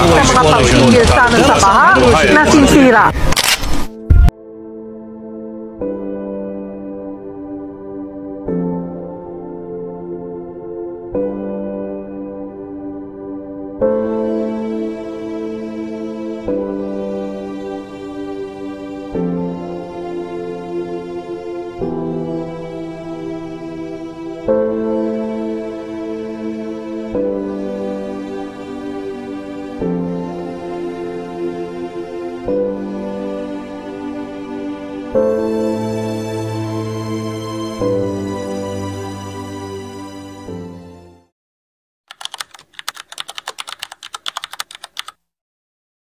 makapagpigil sana sa baha na sinsira.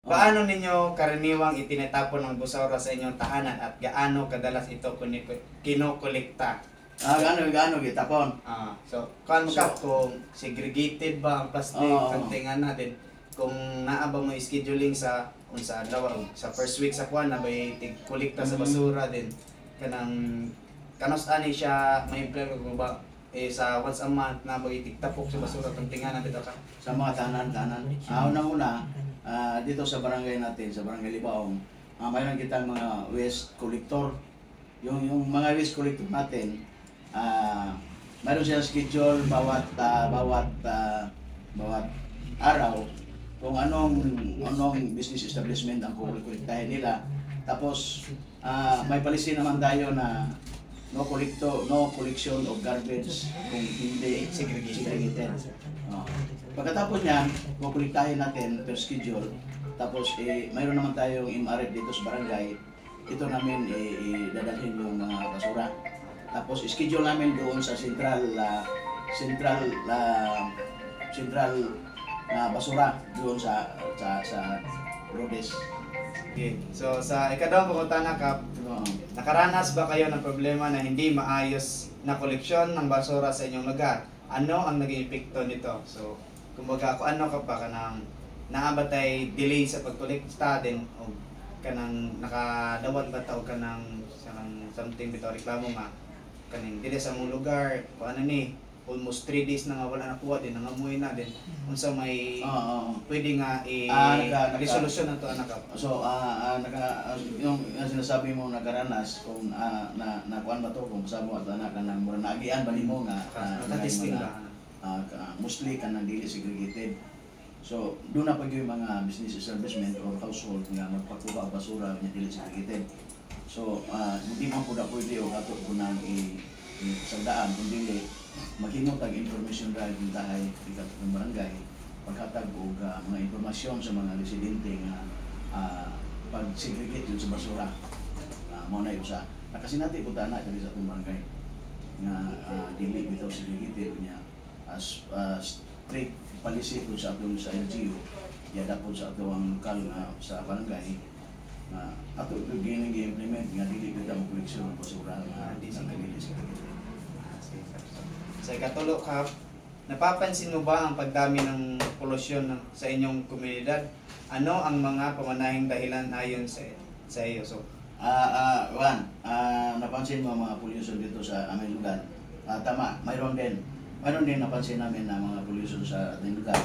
Paano ninyo karaniwang itinatapon ng basura sa inyong tahanan at gaano kadalas ito kinokolekta? Gaano gitapon? So, kung segregated ba ang plastic, kantingan natin, kung naaba mo scheduling sa adlaw sa first week sa kuan na bay tig-kolekta sa basura din kanos ani siya may plan ko ba sa once a month na bay tigtapok sa basura kantingan natin ka Sa mga tahanan. Una-una, dito sa barangay natin, sa barangay Libaong, mayroon kitang mga waste collector. Yung mga waste collector natin, mayroon silang schedule bawat araw kung anong business establishment ang kukolektahin nila. Tapos may policy naman tayo na no collection of garbage kung hindi segregated. Pagkatapos niyan, kukolektahin natin per schedule. Tapos mayroon naman tayong MRF dito sa barangay. Ito namin dadalhin yung mga basura. Tapos schedule namin doon sa central na basura doon sa Rhodes. Okay. So sa ikadawang pangutana Kap, nakaranas ba kayo ng problema na hindi maayos na koleksyon ng basura sa inyong lugar? Ano ang naging epekto nito? So kumbaga kung ano ka pa kanang naabatay delay sa pagkolekta din o kanang nakadawat ba tao kanang something bitaw reklamo nga kaning dili sa mong lugar kung ano ni almost 3 days na nga wala nakuha din nangamoy na din unsa may pwede nga resolusyon nato anak ka. So yung sinasabi mo nakaranas kung nakuan ba to kung sa mo at anak nang mura naagian ba nimo nga nakatesting ba mostly kanang dili segregated. So doon na pag yung mga business establishment or household nga magpakuha og basura nga dili segregated. So hindi man pud pwede o ato ko nang isagdaan kundi maghimot og information drive ng tahay ikat ng barangay paghatag og mga impormasyon sa mga residente nga pag segregate yun sa basura mo na usa nakasinati pud ana diri sa atong barangay nga dili bitaw segregated niya as strict policy po sa atong sa LGU yada po sa atong lokal sa barangay ato gi-implement nga dili bitaw ang koleksyon ng basura nga di sa dili segregated. Sa ikatulo Kap, napapansin mo ba ang pagdami ng polusyon sa inyong komunidad? Ano ang mga pamanahing dahilan ayon sa iyo? So, napansin mo mga pollution dito sa aming lugar. Tama, mayroon din napansin namin na mga pollution sa ating lugar.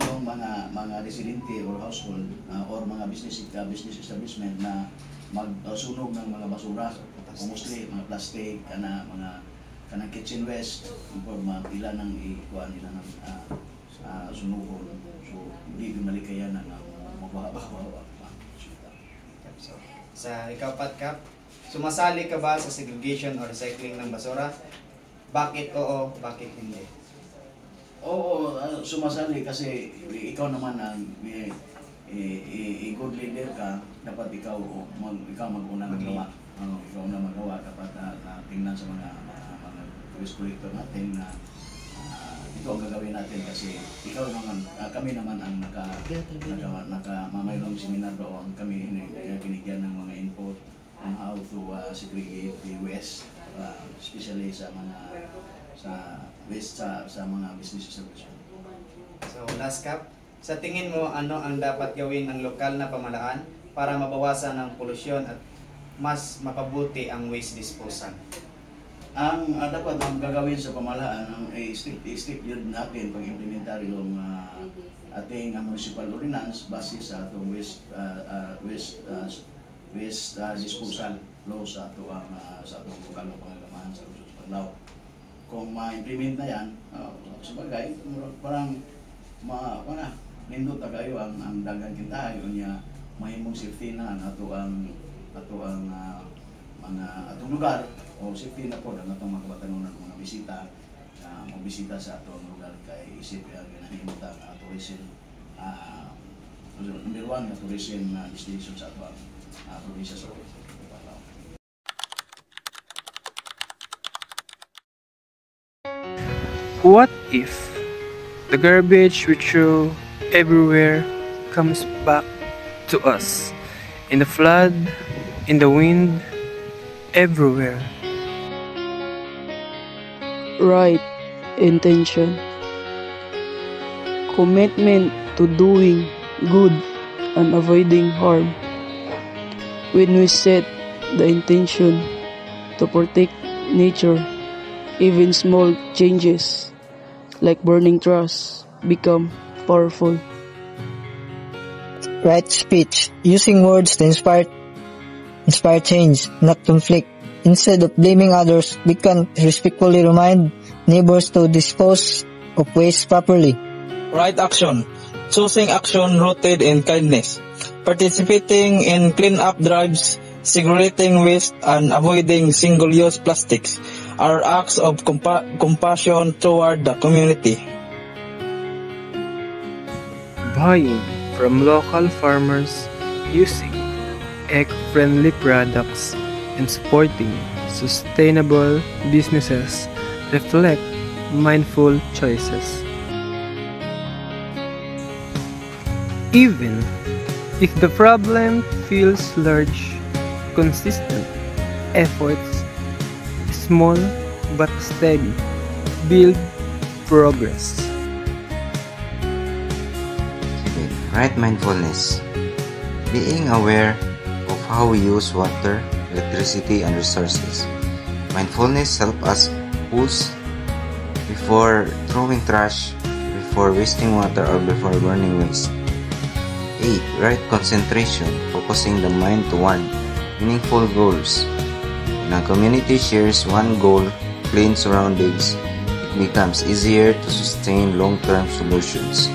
Yung mga residente or household or mga business establishment na magsunog ng mga basura, mostly mga plastic, kanang kitchen waste, pila nang ikuha nila ng sunugon. So, hindi malikaya na magbaha-baha. Sa ikapat Kap, sumasali ka ba sa segregation or recycling ng basura? Bakit oo, bakit hindi? Oo, sumasali kasi ikaw naman ang good leader ka, dapat ikaw mag-una magawa. Ikaw na magawa, dapat tingnan sa mga waste collector natin na ito ang gagawin natin kasi ikaw naman, kami naman ang mayroong seminar doon, kami binigyan ng mga input on how to segregate the waste, especially sa waste sa mga business establishment. So last Kap, sa tingin mo ano ang dapat gawin ng lokal na pamahalaan para mabawasan ang polusyon at mas mapabuti ang waste disposal? Ang dapat ang gagawin sa pamahalaan, ang i-stick yun natin pag-implementar yung ating municipal ordinance base sa atong waste disposal law sa atong lokal na pangalaman sa Luzon, Panglao. Kung ma-implement na yan, sabagay, parang nindot tagayo ang dagang kintahay o niya mahimong safety na ato ang mga atong lugar o safety na po ang atong mga kabatanunan mga bisita magbisita sa atong lugar kay isip ginahimot ang tourism number 1 na tourism destination sa atong probinsya sa Luzon. What if the garbage we throw everywhere comes back to us? In the flood, in the wind, everywhere. Right intention. Commitment to doing good and avoiding harm. When we set the intention to protect nature, even small changes like burning trash become powerful. Right speech, using words to inspire change, not conflict. Instead of blaming others, we can respectfully remind neighbors to dispose of waste properly. Right action, choosing action rooted in kindness, participating in clean-up drives, segregating waste, and avoiding single-use plastics are acts of compassion toward the community. Buying from local farmers, using eco-friendly products, and supporting sustainable businesses reflect mindful choices. Even if the problem feels large, consistent efforts, small but steady, build progress. Right mindfulness. Being aware of how we use water, electricity, and resources. Mindfulness helps us pause before throwing trash, before wasting water, or before burning waste. 8. Right concentration. Focusing the mind toward meaningful goals. When a community shares one goal, clean surroundings, it becomes easier to sustain long-term solutions.